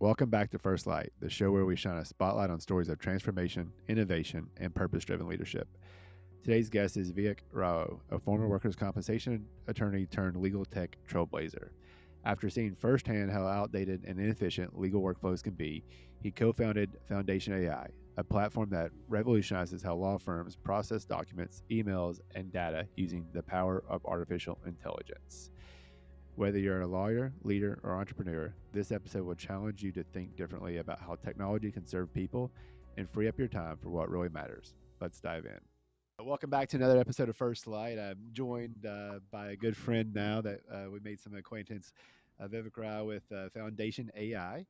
Welcome back to First Light, the show where we shine a spotlight on stories of transformation, innovation, and purpose driven leadership. Today's guest is Vivek Rao, a former workers' compensation attorney turned legal tech trailblazer. After seeing firsthand how outdated and inefficient legal workflows can be, he co founded Foundation AI, a platform that revolutionizes how law firms process documents, emails, and data using the power of artificial intelligence. Whether you're a lawyer, leader, or entrepreneur, this episode will challenge you to think differently about how technology can serve people and free up your time for what really matters. Let's dive in. Welcome back to another episode of First Light. I'm joined by a good friend now that we made some acquaintance, Vivek Rao with Foundation AI.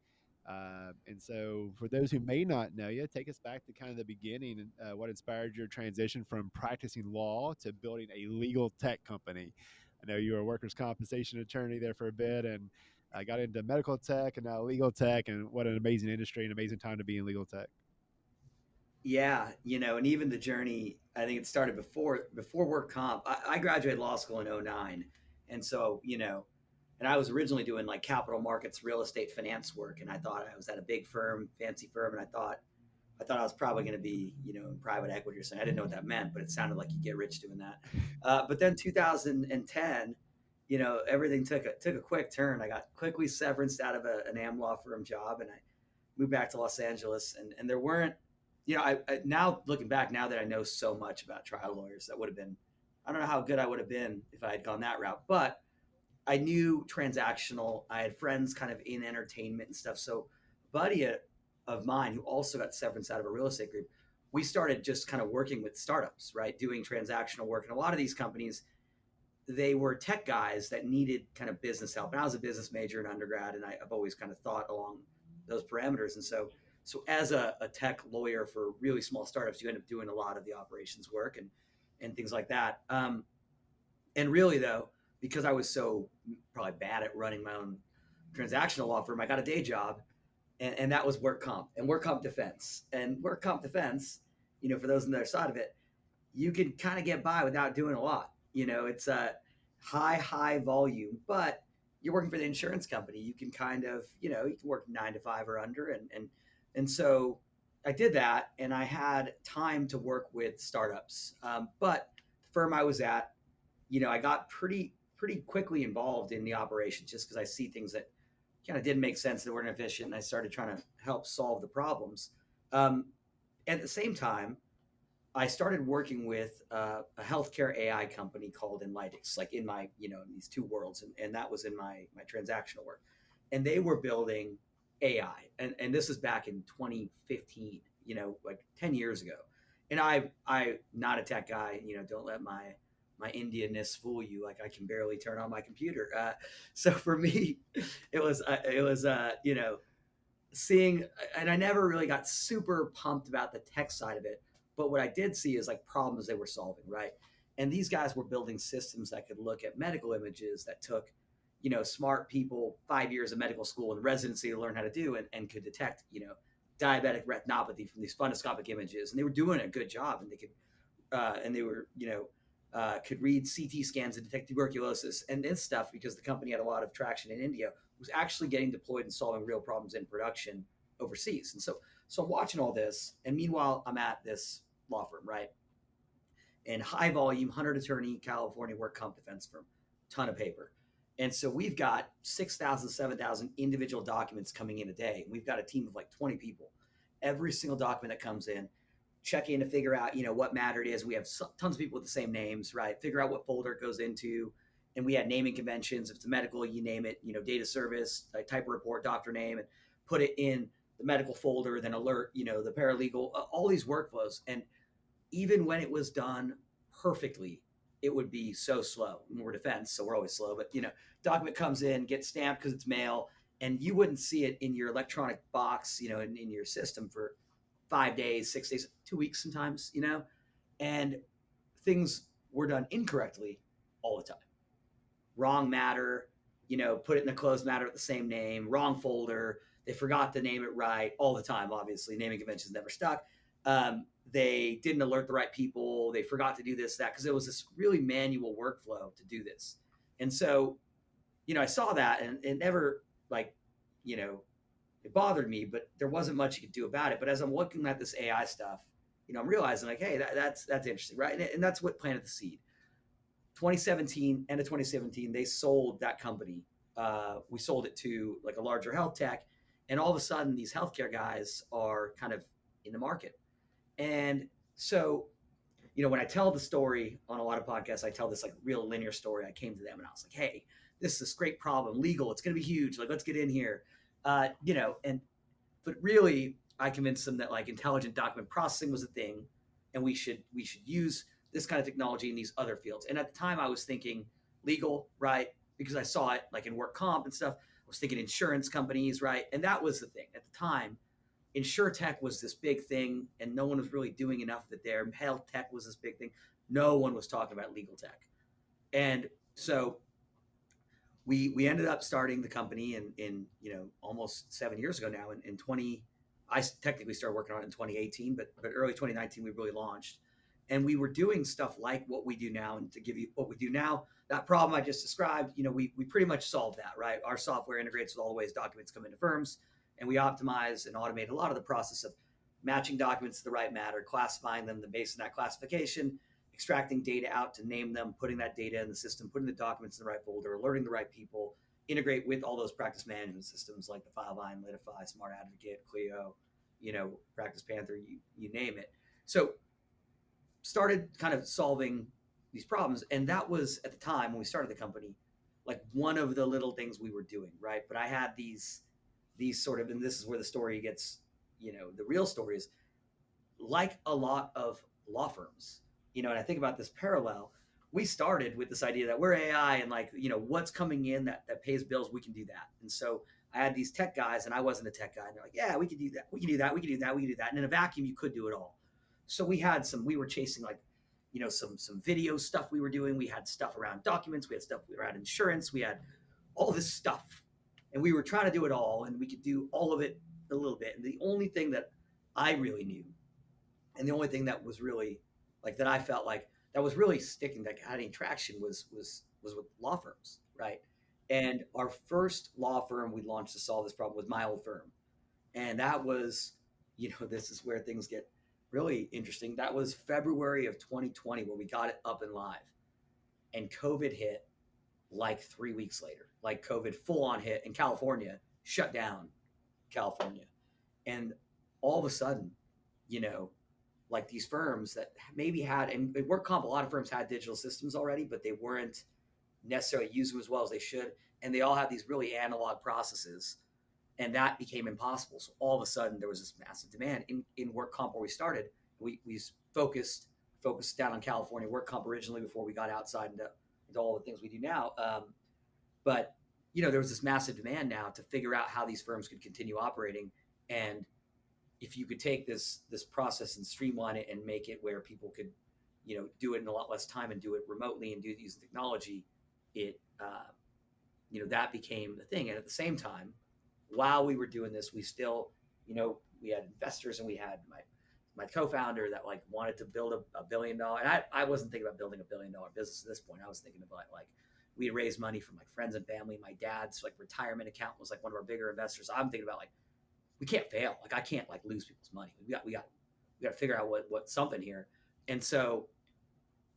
And so, for those who may not know you, take us back to kind of the beginning and what inspired your transition from practicing law to building a legal tech company. I know you were a workers' compensation attorney there for a bit, and I got into medical tech and now legal tech. And what an amazing industry and amazing time to be in legal tech. Yeah, and even the journey, I think it started before work comp. I graduated law school in '09, and so and I was originally doing like capital markets, real estate finance work, and I thought I was at a big firm, fancy firm, and I thought I was probably going to be in private equity or something. I didn't know what that meant, but it sounded like you get rich doing that. But then 2010, everything took a quick turn. I got quickly severanced out of an AM law firm job, and I moved back to Los Angeles, and there weren't, I now looking back, now that I know so much about trial lawyers, that would have been, I don't know how good I would have been if I had gone that route, but I knew transactional. I had friends kind of in entertainment and stuff. So, a buddy of mine who also got severance out of a real estate group, we started just kind of working with startups, right, doing transactional work, and a lot of these companies, they were tech guys that needed kind of business help. And I was a business major in undergrad, and I've always kind of thought along those parameters. And so as a tech lawyer for really small startups, you end up doing a lot of the operations work and things like that. And really, though, because I was so probably bad at running my own transactional law firm, I got a day job, and that was work comp and work comp defense. And work comp defense, for those on the other side of it, you can kind of get by without doing a lot. It's a high volume, but you're working for the insurance company. You can kind of, you can work 9 to 5 or under. And so I did that, and I had time to work with startups. But the firm I was at, I got pretty quickly involved in the operations just because I see things that kind of didn't make sense, that weren't efficient, and I started trying to help solve the problems. Um, at the same time, I started working with a healthcare AI company called Enlightix, like in my, in these two worlds. And that was in my transactional work. And they were building AI. And this is back in 2015, like 10 years ago. And I not a tech guy, don't let my Indianness fool you. Like I can barely turn on my computer. So for me, it was seeing, and I never really got super pumped about the tech side of it, but what I did see is like problems they were solving, right? And these guys were building systems that could look at medical images that took, smart people 5 years of medical school and residency to learn how to do, and could detect, diabetic retinopathy from these fundoscopic images. And they were doing a good job, and they were, could read CT scans and detect tuberculosis and this stuff, because the company had a lot of traction in India, was actually getting deployed and solving real problems in production overseas. And so I'm watching all this, and meanwhile I'm at this law firm, right? And high volume, 100 attorney, California work comp defense firm, ton of paper. And so we've got 6,000, 7,000 individual documents coming in a day. And we've got a team of like 20 people. Every single document that comes in, checking to figure out, what matter it is. We have tons of people with the same names, right? Figure out what folder it goes into. And we had naming conventions. If it's medical, you name it, data service, type a report, doctor name, and put it in the medical folder, then alert, the paralegal, all these workflows. And even when it was done perfectly, it would be so slow. We're defense, so we're always slow. But document comes in, gets stamped because it's mail, and you wouldn't see it in your electronic box, in your system for 5 days, 6 days, 2 weeks sometimes, and things were done incorrectly all the time. Wrong matter, put it in a closed matter with the same name, wrong folder. They forgot to name it right all the time. Obviously, naming conventions never stuck. They didn't alert the right people. They forgot to do this, that, because it was this really manual workflow to do this. And so, I saw that, and it never, like, it bothered me, but there wasn't much you could do about it. But as I'm looking at this AI stuff, I'm realizing like, hey, that's interesting, right? And that's what planted the seed. 2017, end of 2017, they sold that company. We sold it to like a larger health tech, and all of a sudden, these healthcare guys are kind of in the market. And so, when I tell the story on a lot of podcasts, I tell this like real linear story. I came to them and I was like, hey, this is this great problem, legal, it's going to be huge. Like, let's get in here. But really, I convinced them that like intelligent document processing was a thing, and we should use this kind of technology in these other fields. And at the time, I was thinking legal, right? Because I saw it like in work comp and stuff. I was thinking insurance companies, right? And that was the thing at the time. Insure tech was this big thing, and no one was really doing enough of it there. Health tech was this big thing. No one was talking about legal tech, and so we ended up starting the company in almost 7 years ago now. In 20, I technically started working on it in 2018, but early 2019 we really launched, and we were doing stuff like what we do now. And to give you what we do now, that problem I just described, we pretty much solved that, right? Our software integrates with all the ways documents come into firms, and we optimize and automate a lot of the process of matching documents to the right matter, classifying them based on that classification, extracting data out to name them, putting that data in the system, putting the documents in the right folder, alerting the right people, integrate with all those practice management systems like the FileVine, Litify, Smart Advocate, Clio, Practice Panther, you name it. So started kind of solving these problems. And that was at the time when we started the company, like one of the little things we were doing, right? But I had these sort of, and this is where the story gets, the real story is like a lot of law firms, and I think about this parallel. We started with this idea that we're AI and like, what's coming in that pays bills, we can do that. And so I had these tech guys and I wasn't a tech guy. And they're like, yeah, we can do that. We can do that. We can do that. We can do that. And in a vacuum, you could do it all. So we were chasing like, some video stuff we were doing. We had stuff around documents. We had stuff around insurance. We had all this stuff. And we were trying to do it all, and we could do all of it a little bit. And the only thing that I really knew, and the only thing that was really like that I felt like that was really sticking, that had any traction was with law firms, right? And our first law firm we launched to solve this problem was my old firm. And that was, this is where things get really interesting. That was February of 2020 where we got it up and live. And COVID hit like 3 weeks later. Like COVID full on hit in California, shut down California. And all of a sudden, like these firms that maybe had, and work comp, a lot of firms had digital systems already, but they weren't necessarily using them as well as they should. And they all had these really analog processes, and that became impossible. So all of a sudden there was this massive demand in work comp where we started. We focused down on California work comp originally before we got outside into all the things we do now. But there was this massive demand now to figure out how these firms could continue operating. And if you could take this process and streamline it and make it where people could, do it in a lot less time and do it remotely and do it using technology, it, that became the thing. And at the same time, while we were doing this, we still, we had investors, and we had my co-founder that like wanted to build a $1 billion. And I wasn't thinking about building a $1 billion business at this point. I was thinking about like, we had raised money from like friends and family. My dad's like retirement account was like one of our bigger investors. I'm thinking about like, we can't fail. Like I can't like lose people's money. We got to figure out what something here. And so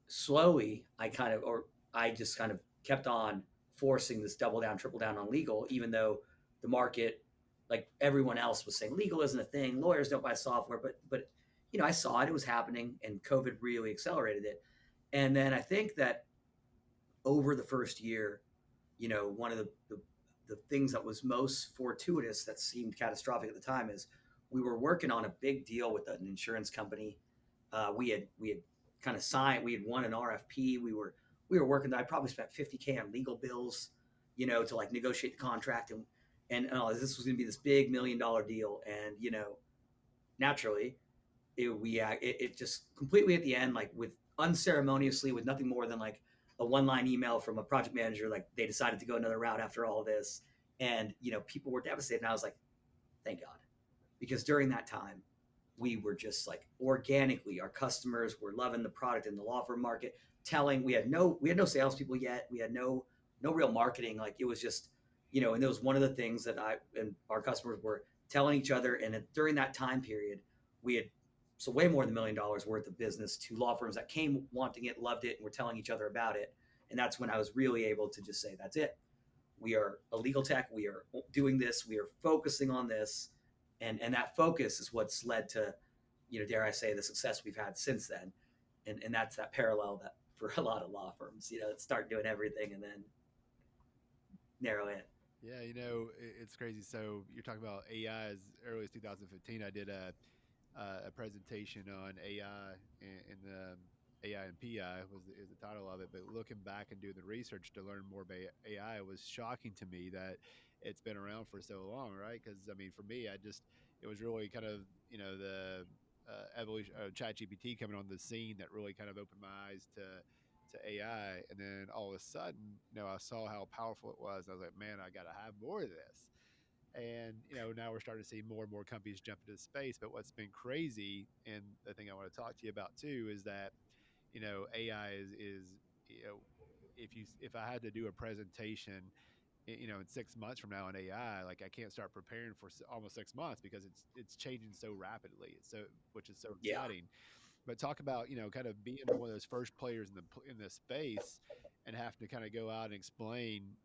slowly I just kind of kept on forcing this double down, triple down on legal, even though the market, like everyone else was saying legal isn't a thing. Lawyers don't buy software, but I saw it was happening, and COVID really accelerated it. And then I think that over the first year, one of the things that was most fortuitous that seemed catastrophic at the time is we were working on a big deal with an insurance company. We had kind of signed, we had won an RFP. We were working, I probably spent $50K on legal bills, to like negotiate the contract. And this was going to be this big $1 million deal. And, naturally it just completely at the end, like with unceremoniously, with nothing more than like a one-line email from a project manager, like they decided to go another route after all this. And, people were devastated. And I was like, thank God. Because during that time, we were just like organically, our customers were loving the product in the law firm market, we had no salespeople yet. We had no real marketing. Like it was just, and it was one of the things that and our customers were telling each other. And during that time period, we had so way more than $1 million worth of business to law firms that came wanting it, loved it, and were telling each other about it. And that's when I was really able to just say, that's it. We are a legal tech. We are doing this. We are focusing on this. And that focus is what's led to, dare I say, the success we've had since then. And that's that parallel that for a lot of law firms, start doing everything and then narrow in. Yeah, it's crazy. So you're talking about AI as early as 2015. I did a presentation on AI and the AI and PI is the title of it. But looking back and doing the research to learn more about AI, it was shocking to me that it's been around for so long, right? Because I mean, for me, it was really kind of the evolution of ChatGPT coming on the scene that really kind of opened my eyes to AI, and then all of a sudden, I saw how powerful it was. I was like, man, I got to have more of this. And now we're starting to see more and more companies jump into space. But what's been crazy, and the thing I want to talk to you about too, is that AI is if I had to do a presentation, in 6 months from now in AI, like I can't start preparing for almost 6 months because it's changing so rapidly. It's so which is so Yeah. exciting. But talk about kind of being one of those first players in the space and having to kind of go out and explain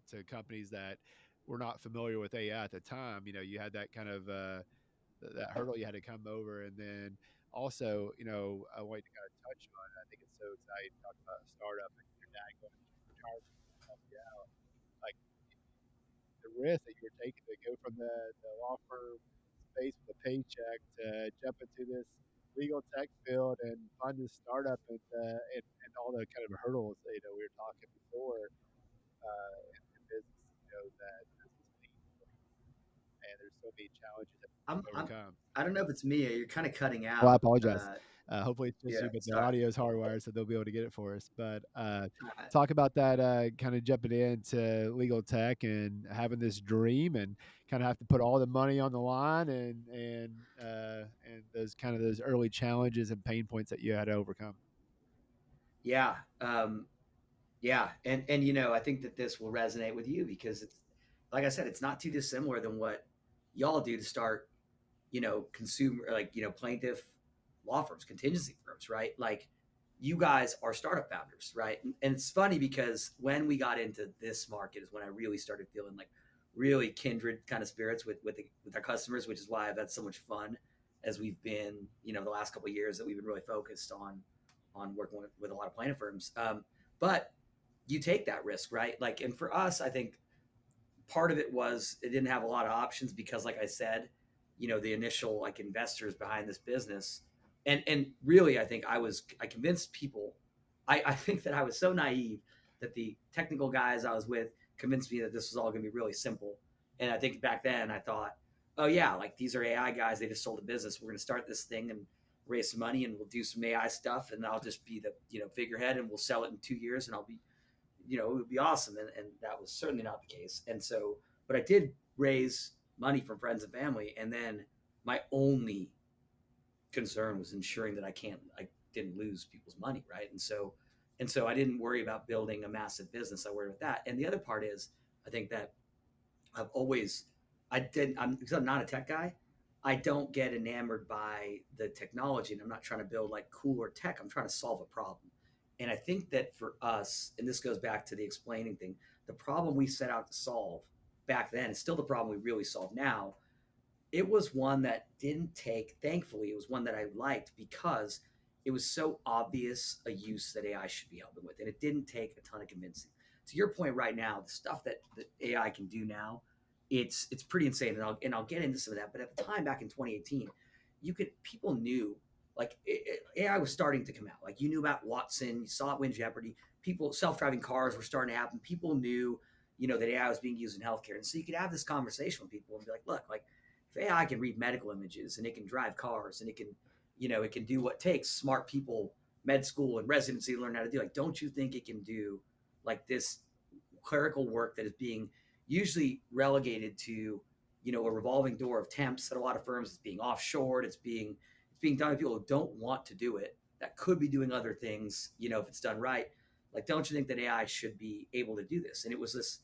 to companies that were not familiar with AI at the time. You had that kind of that hurdle you had to come over, and then also, I wanted to kind of touch on. I think it's so exciting to talk about a startup and your dad going to retirement to help you out. Like the risk that you were taking to go from the law firm space with a paycheck to jump into this legal tech field and fund this startup and all the kind of hurdles that, we were talking before in business, that business pain and there's so many challenges that I'm, you I'm, overcome. I don't know if it's me. You're kind of cutting Well, I out. apologize. Hopefully it's just Yeah. you, but the Sorry. audio is hardwired, so they'll be able to get it for us. But Uh, talk about that, kind of jumping into legal tech and having this dream, and kind of have to put all the money on the line, and those kind of those early challenges and pain points that you had to overcome. yeah. Yeah. And, I think that this will resonate with you because it's, like I said, it's not too dissimilar than what y'all do to start consumer, like, plaintiff law firms, contingency firms, right? Like, you guys are startup founders, right? And it's funny because when we got into this market is when I really started feeling like really kindred kind of spirits with our customers, which is why I've had so much fun as we've been, the last couple of years that we've been really focused on working with a lot of plaintiff firms. But you take that risk, right? Like, and for us, I think part of it was it didn't have a lot of options because, like I said, the initial like investors behind this business, and really, I convinced people. I think that I was so naive that the technical guys I was with convinced me that this was all going to be really simple. And I think back then I thought, oh yeah, like these are AI guys. They just sold a business. We're going to start this thing and raise some money, and we'll do some AI stuff, and I'll just be the figurehead, and we'll sell it in 2 years, and I'll be it would be awesome. And that was certainly not the case. And so, but I did raise money from friends and family. And then my only concern was ensuring that I didn't lose people's money. Right. And so I didn't worry about building a massive business. I worried with that. And the other part is, I think that I've always, because I'm not a tech guy. I don't get enamored by the technology, and I'm not trying to build like cooler tech. I'm trying to solve a problem. And I think that for us, and this goes back to the explaining thing, the problem we set out to solve back then is still the problem we really solve now. It was one that didn't take, thankfully, it was one that I liked because it was so obvious a use that AI should be helping with. And it didn't take a ton of convincing. To your point right now, the stuff that AI can do now, it's pretty insane. And I'll get into some of that. But at the time back in 2018, people knew AI was starting to come out. Like you knew about Watson, you saw it win Jeopardy. People self-driving cars were starting to happen. People knew, that AI was being used in healthcare. And so you could have this conversation with people and be like, look, like if AI can read medical images and it can drive cars and it can do what takes smart people med school and residency to learn how to do. Like, don't you think it can do like this clerical work that is being usually relegated to, a revolving door of temps at a lot of firms? It's being offshored. It's being done by people who don't want to do it. That could be doing other things, if it's done right. Like, don't you think that AI should be able to do this? And it was this,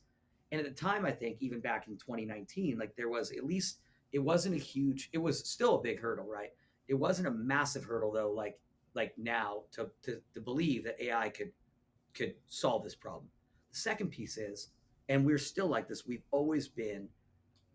and at the time, I think even back in 2019, like there was at least It wasn't a huge, it was still a big hurdle, right? It wasn't a massive hurdle though, like now to believe that AI could solve this problem. The second piece is, and we're still like this, we've always been,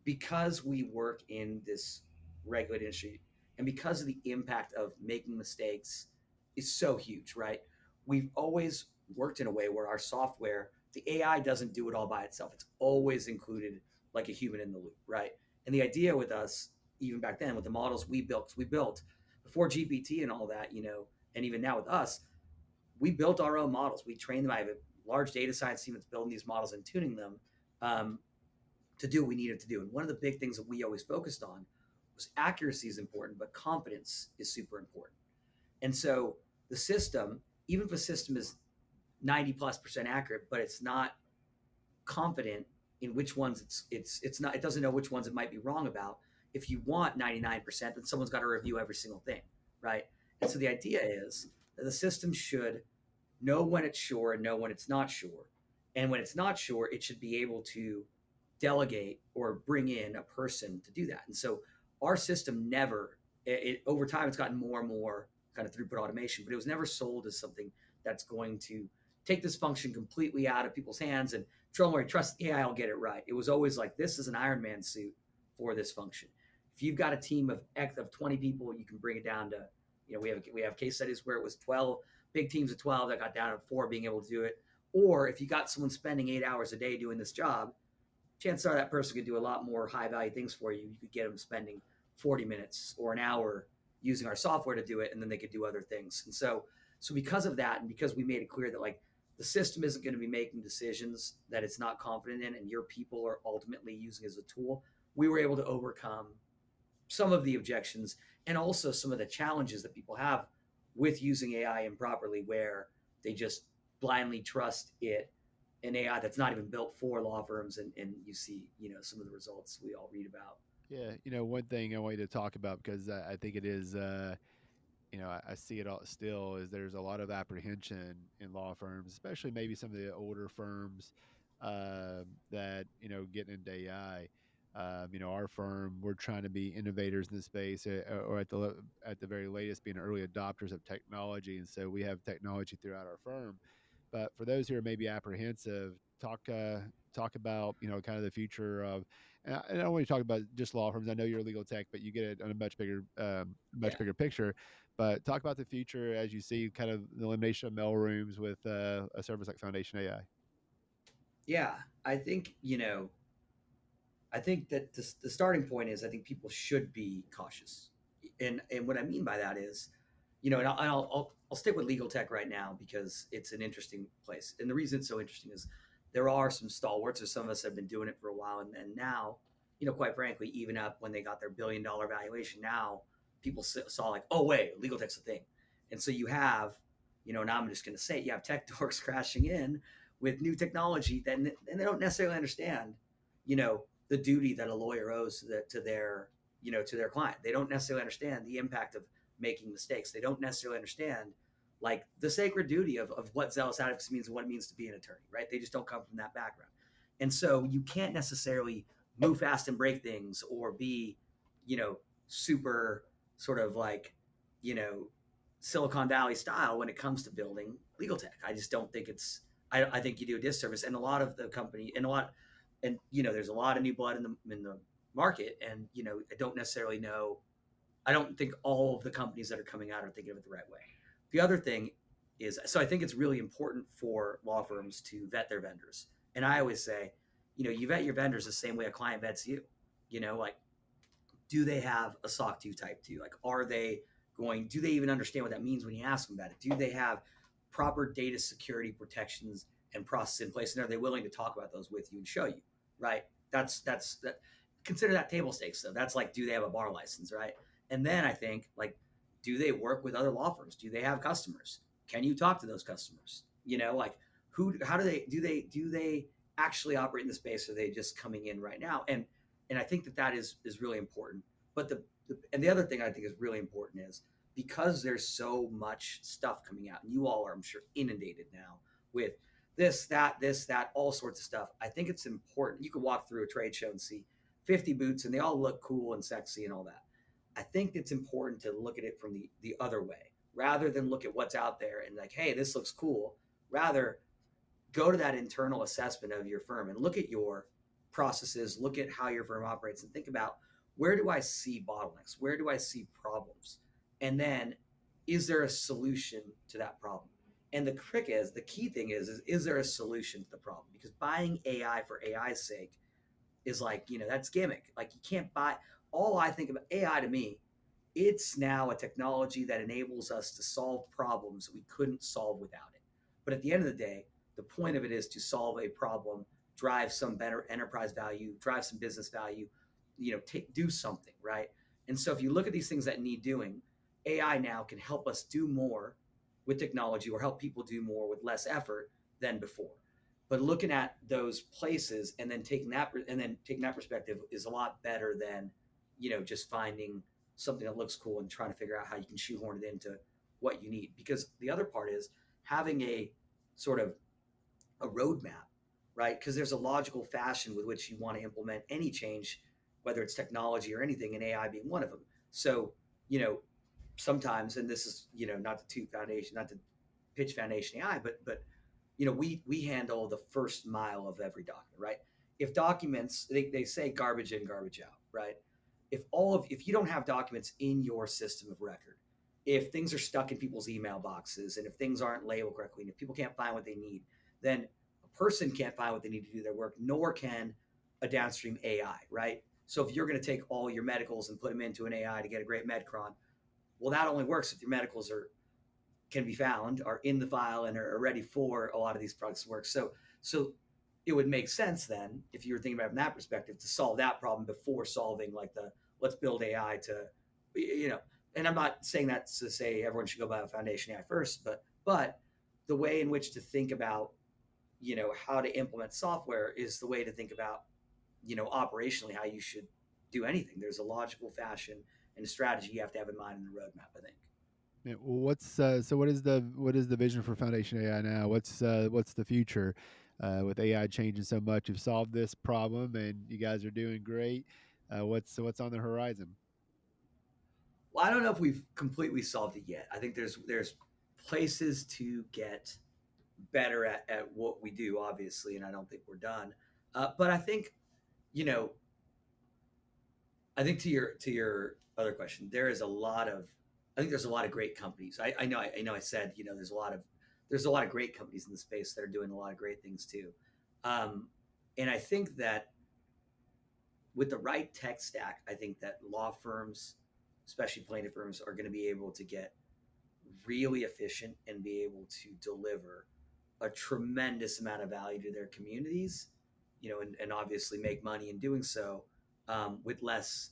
because we work in this regulated industry and because of the impact of making mistakes is so huge, right? We've always worked in a way where our software, the AI doesn't do it all by itself. It's always included like a human in the loop, right? And the idea with us, even back then with the models we built, 'cause we built before GPT and all that, and even now with us, we built our own models. We trained them. I have a large data science team that's building these models and tuning them. To do what we needed to do. And one of the big things that we always focused on was accuracy is important, but confidence is super important. And so the system, even if a system is 90+% accurate, but it's not confident in which ones it's not, it doesn't know which ones it might be wrong about. If you want 99%, then someone's got to review every single thing, right? And so the idea is that the system should know when it's sure and know when it's not sure. And when it's not sure, it should be able to delegate or bring in a person to do that. And so our system never, over time, it's gotten more and more kind of throughput automation, but it was never sold as something that's going to take this function completely out of people's hands and don't worry, trust the AI will get it right. It was always like, this is an Iron Man suit for this function. If you've got a team of 20 people, you can bring it down to, we have case studies where it was 12, big teams of 12 that got down to 4 being able to do it. Or if you got someone spending 8 hours a day doing this job, chances are that person could do a lot more high value things for you. You could get them spending 40 minutes or an hour using our software to do it, and then they could do other things. And so because of that, and because we made it clear that like the system isn't going to be making decisions that it's not confident in, and your people are ultimately using as a tool, we were able to overcome some of the objections and also some of the challenges that people have with using AI improperly, where they just blindly trust it, an AI that's not even built for law firms, and you see, some of the results we all read about. Yeah, one thing I want you to talk about because I think it is, I see it all still is there's a lot of apprehension in law firms, especially maybe some of the older firms that getting into AI. Our firm, we're trying to be innovators in the space, or at the very latest, being early adopters of technology, and so we have technology throughout our firm. But for those who are maybe apprehensive, talk about kind of the future of. And I don't want to talk about just law firms. I know you're legal tech, but you get it on a much Yeah. bigger picture. But talk about the future as you see kind of the elimination of mail rooms with a service like Foundation AI. Yeah. I think that the starting point is I think people should be cautious, and what I mean by that is, and I'll stick with legal tech right now because it's an interesting place, and the reason it's so interesting is there are some stalwarts, or some of us have been doing it for a while, and now, quite frankly, even up when they got their $1 billion valuation, now people saw like, oh wait, legal tech's a thing, and so you have, now I'm just going to say it, you have tech dorks crashing in with new technology, then and they don't necessarily understand, you know the duty that a lawyer owes to their client. They don't necessarily understand the impact of making mistakes. They don't necessarily understand like the sacred duty of what zealous advocacy means and what it means to be an attorney, right? They just don't come from that background. And so you can't necessarily move fast and break things or be, super sort of like, you know, Silicon Valley style when it comes to building legal tech. I just don't think I think you do a disservice. And a lot of the company there's a lot of new blood in the market, and I don't necessarily know. I don't think all of the companies that are coming out are thinking of it the right way. The other thing is, so I think it's really important for law firms to vet their vendors. And I always say, you vet your vendors the same way a client vets you. Like, do they have a SOC 2 type 2? Like, do they even understand what that means when you ask them about it? Do they have proper data security protections and process in place? And are they willing to talk about those with you and show you, right? That's that. Consider that table stakes. So that's like, do they have a bar license, right? And then I think, like, do they work with other law firms? Do they have customers? Can you talk to those customers? Like, how do they actually operate in the space? Or are they just coming in right now? And I think that is really important. But the other thing I think is really important is, because there's so much stuff coming out, and you all are, I'm sure, inundated now with this, that, all sorts of stuff. I think it's important. You can walk through a trade show and see 50 boots and they all look cool and sexy and all that. I think it's important to look at it from the other way rather than look at what's out there and like, hey, this looks cool. Rather, go to that internal assessment of your firm and look at your processes, look at how your firm operates, and think about where do I see bottlenecks? Where do I see problems? And then is there a solution to that problem? And the key thing is there a solution to the problem? Because buying AI for AI's sake is like, that's gimmick. Like you can't buy all I think about AI to me, it's now a technology that enables us to solve problems that we couldn't solve without it. But at the end of the day, the point of it is to solve a problem, drive some better enterprise value, drive some business value, do something, right? And so if you look at these things that need doing, AI now can help us do more with technology or help people do more with less effort than before. But looking at those places and then taking that perspective is a lot better than, just finding something that looks cool and trying to figure out how you can shoehorn it into what you need. Because the other part is having a sort of a roadmap, right? Because there's a logical fashion with which you want to implement any change, whether it's technology or anything, and AI being one of them. So, sometimes, and this is, not to pitch foundation AI, but we handle the first mile of every document, right? If documents, they say garbage in, garbage out, right? If you don't have documents in your system of record, if things are stuck in people's email boxes and if things aren't labeled correctly and if people can't find what they need, then a person can't find what they need to do their work, nor can a downstream AI, right? So if you're going to take all your medicals and put them into an AI to get a great medcron, well, that only works if your medicals can be found, are in the file, and are ready for a lot of these products to work. So it would make sense then, if you were thinking about it from that perspective, to solve that problem before solving like the let's build AI to, and I'm not saying that to say everyone should go buy a foundation AI first, but the way in which to think about, how to implement software is the way to think about, operationally how you should do anything. There's a logical fashion and a strategy you have to have in mind in the roadmap, I think. Yeah, well, what is the vision for Foundation AI now? What's the future with AI changing so much? You've solved this problem, and you guys are doing great. What's on the horizon? Well, I don't know if we've completely solved it yet. I think there's places to get better at what we do, obviously, and I don't think we're done. But you know, I think to your other question, I think there's a lot of great companies. I know I said, there's a lot of great companies in the space that are doing a lot of great things too. Um, and I think that with the right tech stack, I think that law firms, especially plaintiff firms, are going to be able to get really efficient and be able to deliver a tremendous amount of value to their communities, and obviously make money in doing so, with less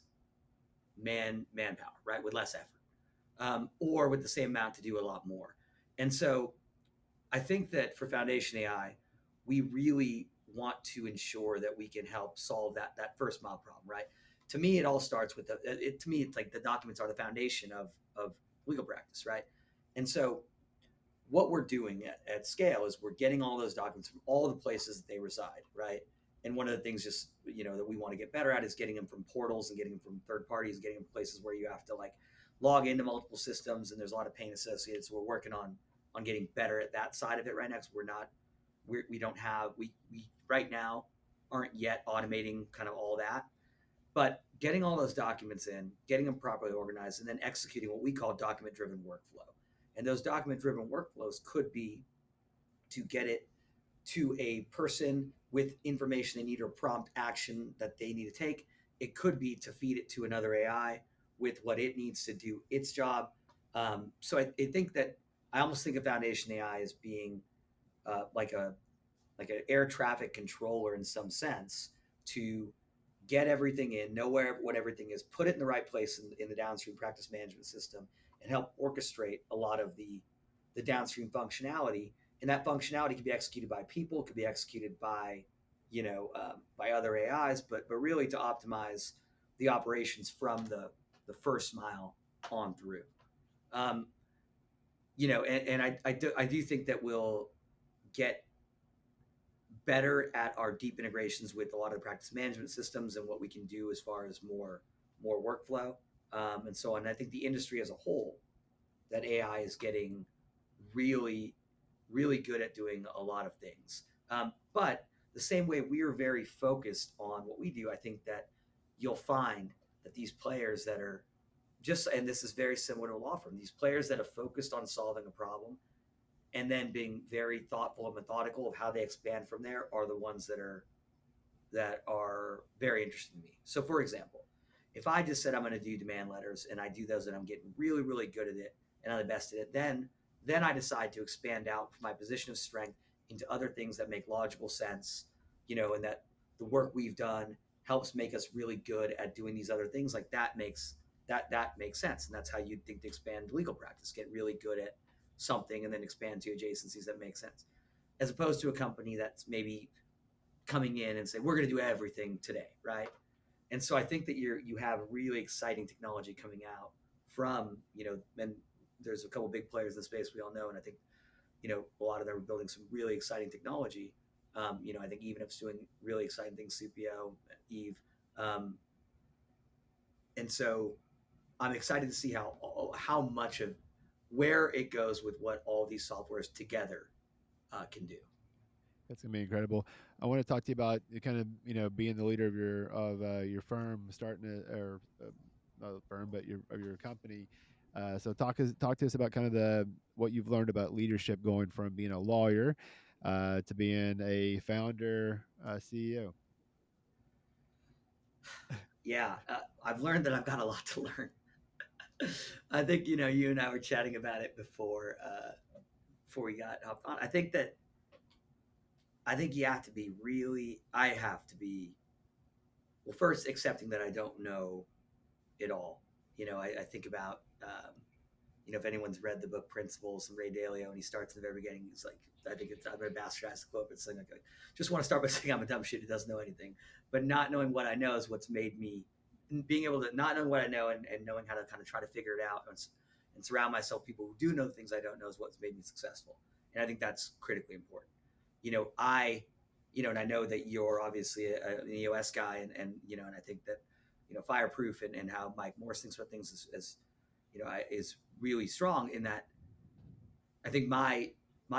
manpower, right? With less effort, or with the same amount to do a lot more. And so I think that for Foundation AI, we really want to ensure that we can help solve that first mile problem, right? To me, it all starts with to me, it's like the documents are the foundation of legal practice, right? And so what we're doing at scale is we're getting all those documents from all the places that they reside, right? And one of the things just that we want to get better at is getting them from portals and getting them from third parties, getting them places where you have to like log into multiple systems and there's a lot of pain associated. So we're working on getting better at that side of it right now. Because we don't have we right now aren't yet automating kind of all that, but getting all those documents in, getting them properly organized, and then executing what we call document driven workflow. And those document driven workflows could be to get it to a person with information they need or prompt action that they need to take. It could be to feed it to another AI with what it needs to do its job. So I think that I almost think of Foundation AI as being like an air traffic controller in some sense, to get everything in, know what everything is, put it in the right place in the downstream practice management system, and help orchestrate a lot of the downstream functionality. And that functionality can be executed by people, could be executed by by other AIs, but really to optimize the operations from the first mile on through. Um, and I do think that we'll get better at our deep integrations with a lot of the practice management systems and what we can do as far as more workflow, and so on. And I think the industry as a whole, that AI is getting really, really good at doing a lot of things. But the same way we are very focused on what we do, I think that you'll find that these players that are just, and this is very similar to a law firm, these players that are focused on solving a problem and then being very thoughtful and methodical of how they expand from there are the ones that are very interesting to me. So, for example, if I just said I'm going to do demand letters and I do those and I'm getting really, really good at it and I'm the best at it, then I decide to expand out from my position of strength into other things that make logical sense, and that the work we've done helps make us really good at doing these other things. Like that makes sense, and that's how you'd think to expand legal practice: get really good at something and then expand to adjacencies that make sense, as opposed to a company that's maybe coming in and say we're going to do everything today, right? And so I think that you have really exciting technology coming out from, and there's a couple big players in the space we all know, and I think a lot of them are building some really exciting technology. I think even if it's doing really exciting things, CPO, Eve, um, and so I'm excited to see how much of where it goes with what all these softwares together can do. That's gonna be incredible. I want to talk to you about kind of being the leader of your firm, starting or not a firm, but your company. So talk to us about kind of what you've learned about leadership, going from being a lawyer to being a founder, CEO. Yeah, I've learned that I've got a lot to learn. I think you and I were chatting about it before we got hopped on. I think you have to be really. I have to be, well, first accepting that I don't know it all. I think about if anyone's read the book Principles and Ray Dalio, and he starts in the very beginning, he's like, I think it's, I'm going to bastardize the quote, but it's like, just want to start by saying I'm a dumb shit who doesn't know anything, but not knowing what I know is what's made me, being able to not know what I know and knowing how to kind of try to figure it out and surround myself with people who do know things I don't know is what's made me successful. And I think that's critically important. And I know that you're obviously an EOS guy, and I think that Fireproof and how Mike Morse thinks about things is really strong in that. I think my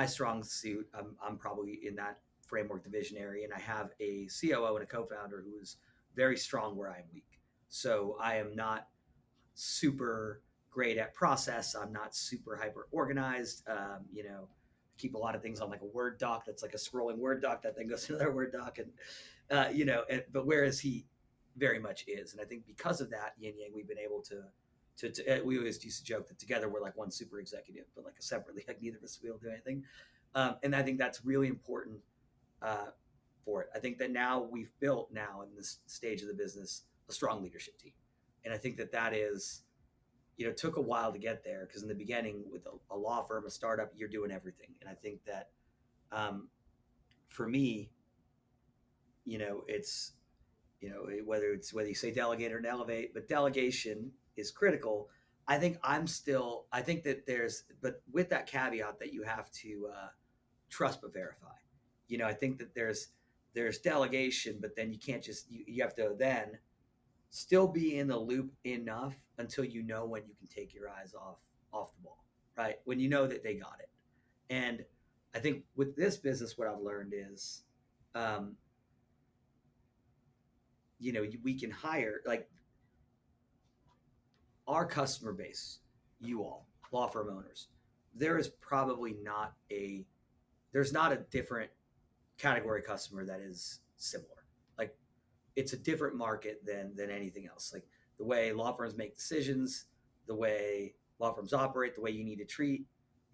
strong suit, I'm probably in that framework, the visionary, and I have a COO and a co-founder who is very strong where I'm weak. So I am not super great at process. I'm not super hyper organized. I keep a lot of things on like a Word doc that's like a scrolling Word doc that then goes to another Word doc, but whereas he very much is, and I think because of that yin yang, we've been able to we always used to joke that together we're like one super executive, but like separately, like neither of us will do anything. And I think that's really important for it. I think that now we've built in this stage of the business a strong leadership team, and I think that is took a while to get there because in the beginning with a law firm, a startup, you're doing everything, and I think that for me, it's whether you say delegate or elevate, but delegation is critical. I think that but with that caveat that you have to trust but verify. I think that there's delegation, but then you can't you have to then still be in the loop enough until when you can take your eyes off the ball, right? When you know that they got it. And I think with this business, what I've learned is, um, we can hire like our customer base, you all law firm owners. There is probably there's not a different category customer that is similar. Like it's a different market than anything else. Like the way law firms make decisions, the way law firms operate, the way you need to treat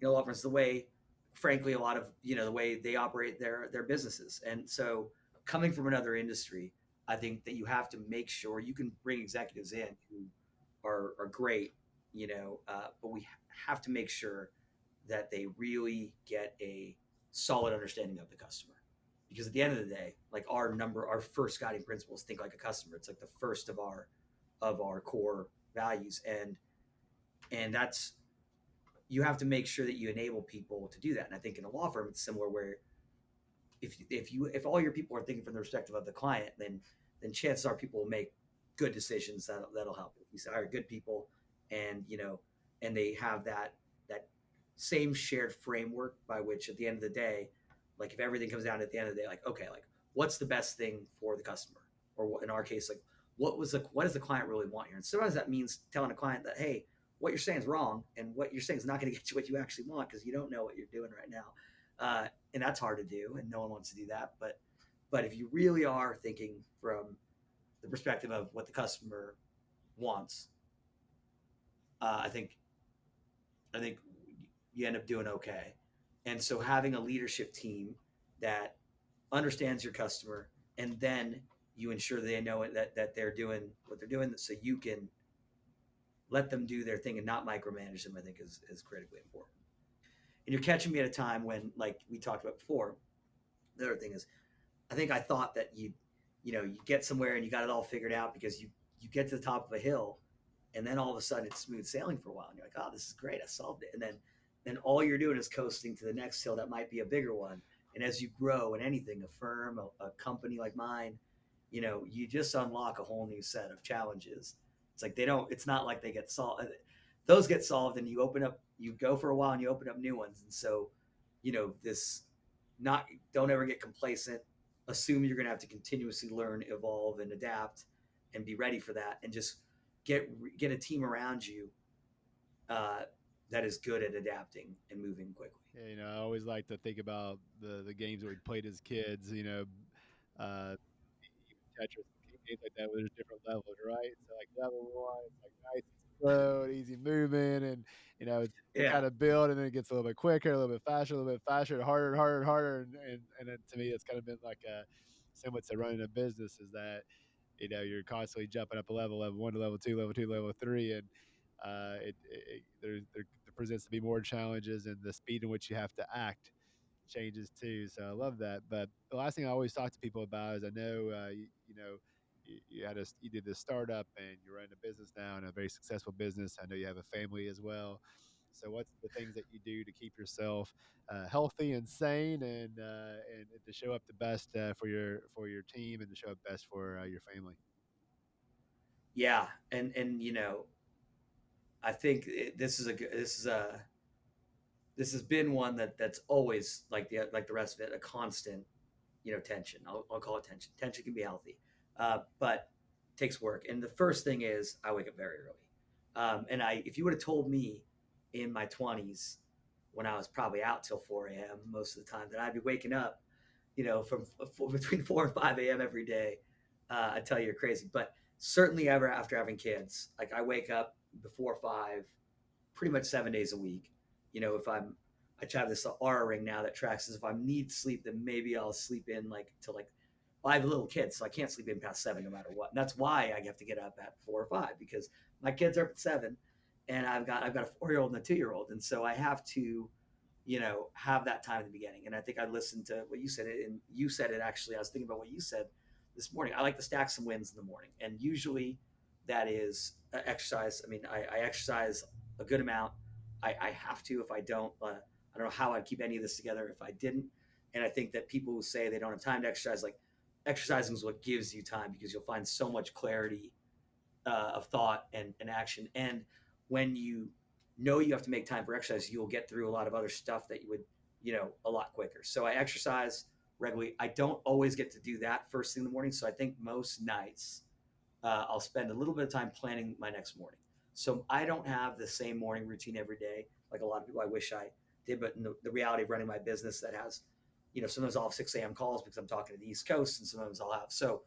law firms, the way, frankly, a lot of the way they operate their businesses. And so, coming from another industry, I think that you have to make sure you can bring executives in who are great, but we have to make sure that they really get a solid understanding of the customer. Because at the end of the day, like our first guiding principle is think like a customer. It's like the first of our core values, and that's, you have to make sure that you enable people to do that. And I think in a law firm, it's similar where if all your people are thinking from the perspective of the client, then chances are people will make good decisions that'll help. If you hire good people, and and they have that same shared framework by which at the end of the day, like if everything comes down at the end of the day, like okay, like what's the best thing for the customer, or what, in our case, like what does the client really want here? And sometimes that means telling a client that hey, what you're saying is wrong, and what you're saying is not going to get you what you actually want because you don't know what you're doing right now. And that's hard to do, and no one wants to do that. But if you really are thinking from the perspective of what the customer wants, I think you end up doing okay. And so having a leadership team that understands your customer, and then you ensure they know it, that they're doing what they're doing, so you can let them do their thing and not micromanage them, I think is critically important. And you're catching me at a time when, like we talked about before, the other thing is, I think I thought that you get somewhere and you got it all figured out because you get to the top of a hill, and then all of a sudden it's smooth sailing for a while, and you're like, oh, this is great, I solved it, and then all you're doing is coasting to the next hill that might be a bigger one. And as you grow in anything, a firm, a company like mine, you just unlock a whole new set of challenges. It's like they don't. It's not like they get solved. Those get solved, and you open up. You go for a while, and you open up new ones. And so, this not don't ever get complacent. Assume you're going to have to continuously learn, evolve, and adapt, and be ready for that. And just get a team around you uh, that is good at adapting and moving quickly. Yeah, I always like to think about the games that we played as kids. Uh, even Tetris, games like that, where there's different levels, right? So like level one, it's like nice and slow and easy movement, and it's Yeah, kind of build, and then it gets a little bit quicker, a little bit faster, and harder and harder and harder, and then to me, it's kind of been like a similar to running a business is that you're constantly jumping up a level one to level two, level three, and there presents to be more challenges, and the speed in which you have to act changes too. So I love that. But the last thing I always talk to people about is I know you did this startup and you're running a business now and a very successful business. I know you have a family as well. So what's the things that you do to keep yourself healthy and sane and to show up the best for your team and to show up best for your family? yeah, and I think this has been one that's always like the rest of it, a constant tension. I'll call it tension. Tension can be healthy, but it takes work. And the first thing is I wake up very early. And if you would have told me in my 20s when I was probably out till 4 a.m. most of the time that I'd be waking up, from between 4 and 5 a.m. every day, I tell you you're crazy. But certainly ever after having kids, like I wake up before 5, pretty much 7 days a week. If I have this Aura ring now that tracks as if I need sleep, then maybe I'll sleep in like till like. Well, I have little kids, so I can't sleep in past 7 no matter what. And that's why I have to get up at 4 or 5 because my kids are up at 7, and I've got a 4-year-old and a 2-year-old, and so I have to, have that time at the beginning. And I think I listened to what you said, and you said it actually. I was thinking about what you said this morning. I like to stack some wins in the morning, and usually that is exercise. I mean, I exercise a good amount. I have to. If I don't, I don't know how I'd keep any of this together if I didn't. And I think that people who say they don't have time to exercise, like exercising is what gives you time because you'll find so much clarity of thought and action. And when you know you have to make time for exercise, you'll get through a lot of other stuff that you would, a lot quicker. So I exercise regularly. I don't always get to do that first thing in the morning. So I think most nights I'll spend a little bit of time planning my next morning. So I don't have the same morning routine every day like a lot of people. I wish I did, but in the reality of running my business that has, sometimes I'll have 6 a.m. calls because I'm talking to the East Coast, and sometimes I'll have so.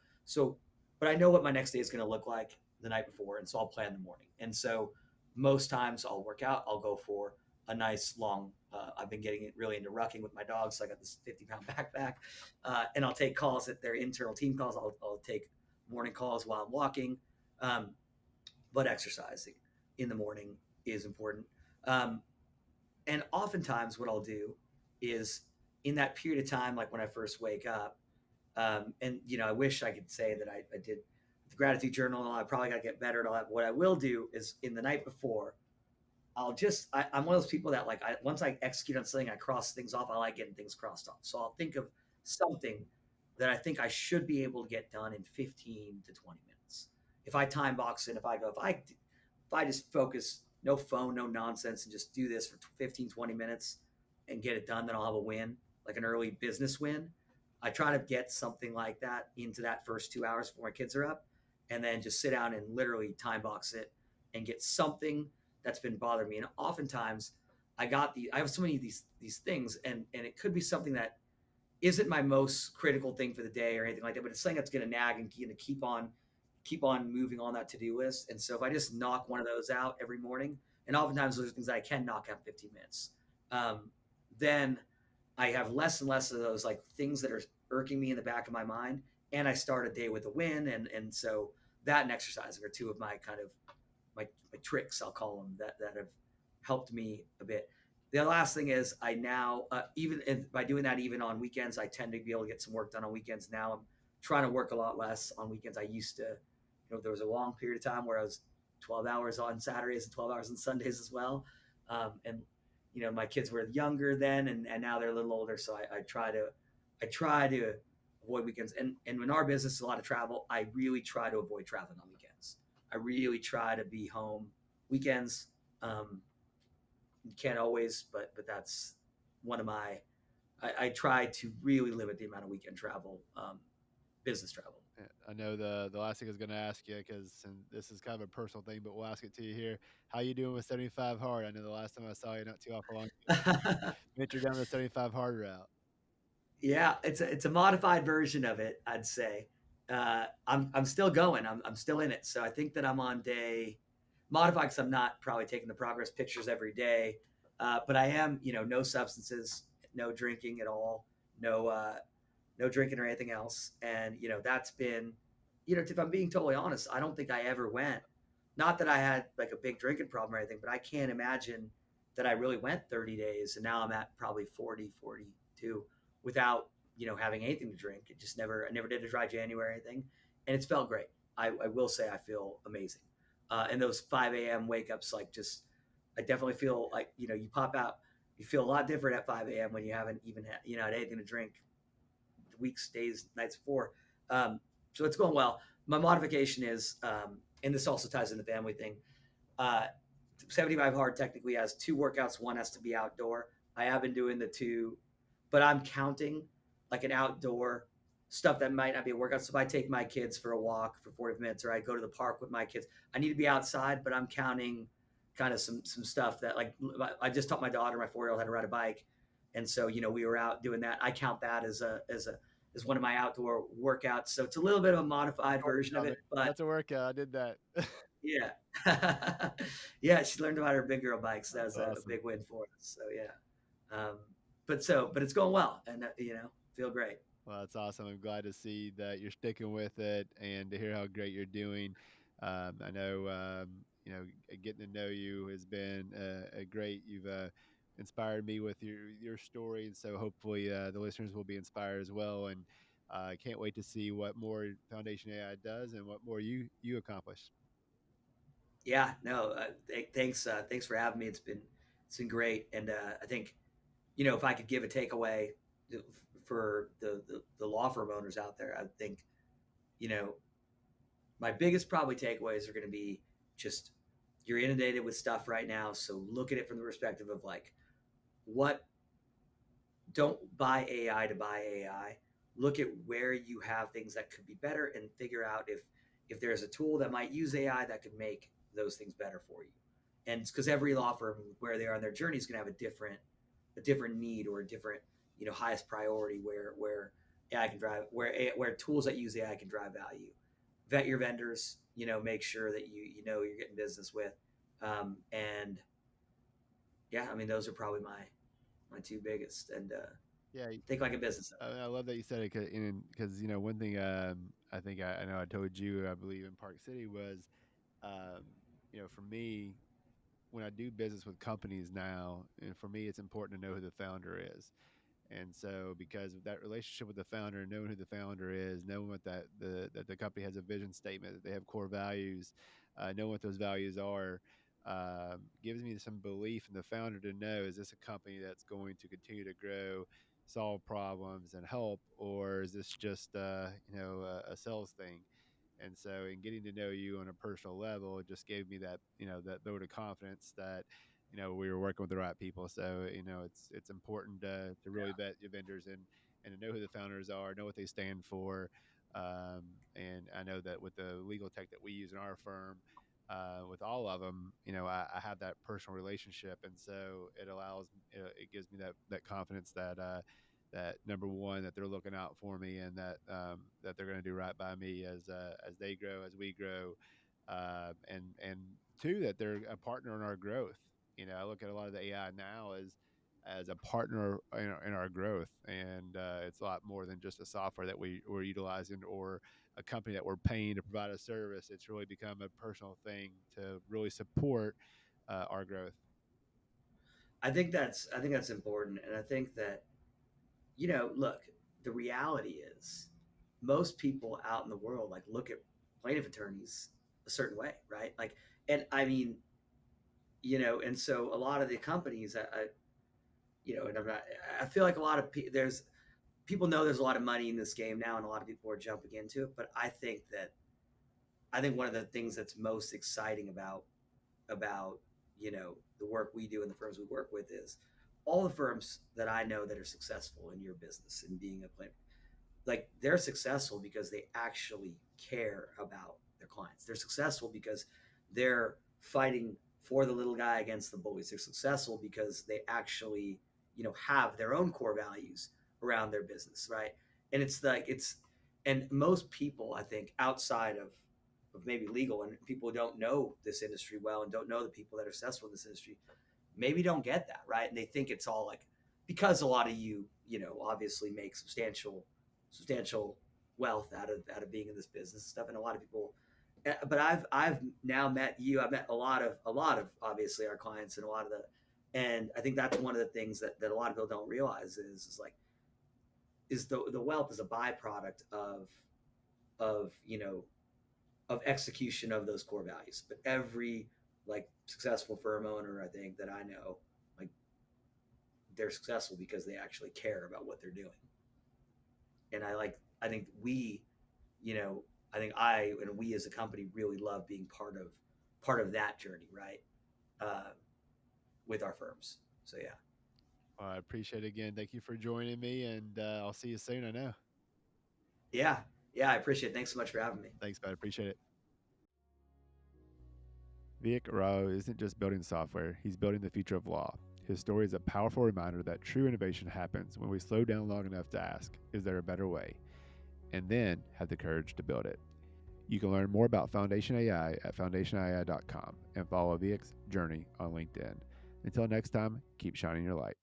But I know what my next day is going to look like the night before, and so I'll plan the morning. And so most times I'll work out. I'll go for a nice long. I've been getting it really into rucking with my dogs, so I got this 50-pound backpack, and I'll take calls at their internal team calls. I'll take morning calls while I'm walking, but exercising in the morning is important. Um, and oftentimes, what I'll do is in that period of time, like when I first wake up, and I wish I could say that I did the gratitude journal and all. I probably got to get better at all that. But what I will do is in the night before, I'm one of those people that like once I execute on something, I cross things off. I like getting things crossed off. So I'll think of something that I think I should be able to get done in 15 to 20 minutes. If I time box it, if I just focus, no phone, no nonsense, and just do this for 15, 20 minutes and get it done, then I'll have a win, like an early business win. I try to get something like that into that first 2 hours before my kids are up, and then just sit down and literally time box it and get something that's been bothering me. And oftentimes, I have so many of these things, and it could be something that isn't my most critical thing for the day or anything like that, but it's something that's going to nag and going to keep on moving on that to-do list. And so if I just knock one of those out every morning, and oftentimes those are things that I can knock out in 15 minutes, then I have less and less of those like things that are irking me in the back of my mind. And I start a day with a win. And so that and exercising are two of my kind of my tricks, I'll call them, that have helped me a bit. The last thing is I now, by doing that, even on weekends, I tend to be able to get some work done on weekends. Now I'm trying to work a lot less on weekends. I used to, there was a long period of time where I was 12 hours on Saturdays and 12 hours on Sundays as well. And, my kids were younger then, and now they're a little older. So I try to avoid weekends. And in our business, is a lot of travel. I really try to avoid traveling on weekends. I really try to be home weekends. You can't always, but that's one of my. I try to really limit the amount of weekend travel, business travel. Yeah, I know the last thing I was going to ask you because this is kind of a personal thing, but we'll ask it to you here. How you doing with 75 hard? I know the last time I saw you not too awful long ago, ventured down the 75 hard route. Yeah, it's a modified version of it, I'd say. I'm still going. I'm still in it. So I think that I'm on day modified because I'm not probably taking the progress pictures every day, but I am. No substances, no drinking at all, no drinking or anything else. And that's been, if I'm being totally honest, I don't think I ever went. Not that I had like a big drinking problem or anything, but I can't imagine that I really went 30 days, and now I'm at probably 40, 42 without having anything to drink. I never did a dry January or anything, and it's felt great. I will say I feel amazing. And those 5 a.m. wake ups, like just I definitely feel like you pop out. You feel a lot different at 5 a.m. when you haven't even had anything to drink weeks, days, nights before. So it's going well. My modification is, and this also ties in the family thing. Uh, 75 hard technically has two workouts. One has to be outdoor. I have been doing the two, but I'm counting like an outdoor stuff that might not be a workout. So if I take my kids for a walk for 40 minutes or I go to the park with my kids, I need to be outside, but I'm counting kind of some stuff that like I just taught my daughter, my 4-year-old, how to ride a bike. And so, we were out doing that. I count that as one of my outdoor workouts. So it's a little bit of a modified version of it, but That's a workout. I did that. yeah. Yeah, she learned about her big girl bike, so that That's was a awesome. big win for us. So yeah. But it's going well, and feel great. Well, that's awesome. I'm glad to see that you're sticking with it and to hear how great you're doing. I know, getting to know you has been a great. You've inspired me with your story, and so hopefully the listeners will be inspired as well. And I can't wait to see what more Foundation AI does and what more you accomplish. Yeah, no, thanks for having me. It's been great, and I think if I could give a takeaway for the law firm owners out there, I think you know my biggest probably takeaways are going to be just you're inundated with stuff right now, so look at it from the perspective of like what don't buy AI to buy AI. Look at where you have things that could be better and figure out if there's a tool that might use AI that could make those things better for you. And it's because every law firm where they are in their journey is going to have a different need or a different highest priority where AI can drive where tools that use AI can drive value. Vet your vendors. Make sure that you're getting business with, and yeah, I mean those are probably my two biggest and Yeah, think like a business owner. I love that you said it because one thing I think I know I told you I believe in Park City was um, for me when I do business with companies now, and for me, it's important to know who the founder is. And so, because of that relationship with the founder, knowing who the founder is, knowing what that the company has a vision statement, that they have core values, knowing what those values are, gives me some belief in the founder to know is this a company that's going to continue to grow solve problems and help, or is this just a sales thing? And so, in getting to know you on a personal level, it just gave me that that vote of confidence that we were working with the right people. So it's important to really vet your vendors and to know who the founders are, know what they stand for. And I know that with the legal tech that we use in our firm, with all of them, I have that personal relationship, and so it allows, it gives me that confidence that number one, that they're looking out for me, and that they're going to do right by me as they grow, as we grow, and two, that they're a partner in our growth. I look at a lot of the AI now as a partner in our growth, and it's a lot more than just a software that we're utilizing, or a company that we're paying to provide a service. It's really become a personal thing to really support our growth. I think that's important, and I think that look, the reality is most people out in the world like look at plaintiff attorneys a certain way, right? Like, and I mean, and so a lot of the companies, and I'm not, I feel like a lot of there's people know there's a lot of money in this game now, and a lot of people are jumping into it. But I think one of the things that's most exciting about the work we do and the firms we work with is all the firms that I know that are successful in your business and being a plaintiff, like they're successful because they actually care about their clients. They're successful because they're fighting for the little guy against the bullies. They're successful because they actually, have their own core values around their business, right? And it's like and most people, I think, outside of maybe legal and people who don't know this industry well and don't know the people that are successful in this industry, maybe don't get that, right? And they think it's all like because a lot of obviously make substantial wealth out of being in this business and stuff, and a lot of people. But I've now met you. I've met a lot of obviously our clients and a lot of and I think that's one of the things that a lot of people don't realize is like is the wealth is a byproduct of of execution of those core values. But every like successful firm owner, I think that I know, like they're successful because they actually care about what they're doing. And I think you know, I think I and we as a company really love being part of that journey, right? Uh, with our firms. So yeah, I appreciate it again. Thank you for joining me, and I'll see you soon. I know. yeah, yeah. I appreciate it. Thanks so much for having me. Thanks, bud. Appreciate it. Vivek Rao isn't just building software, he's building the future of law. His story is a powerful reminder that true innovation happens when we slow down long enough to ask, is there a better way? And then have the courage to build it. You can learn more about Foundation AI at foundationai.com and follow Vivek's journey on LinkedIn. Until next time, keep shining your light.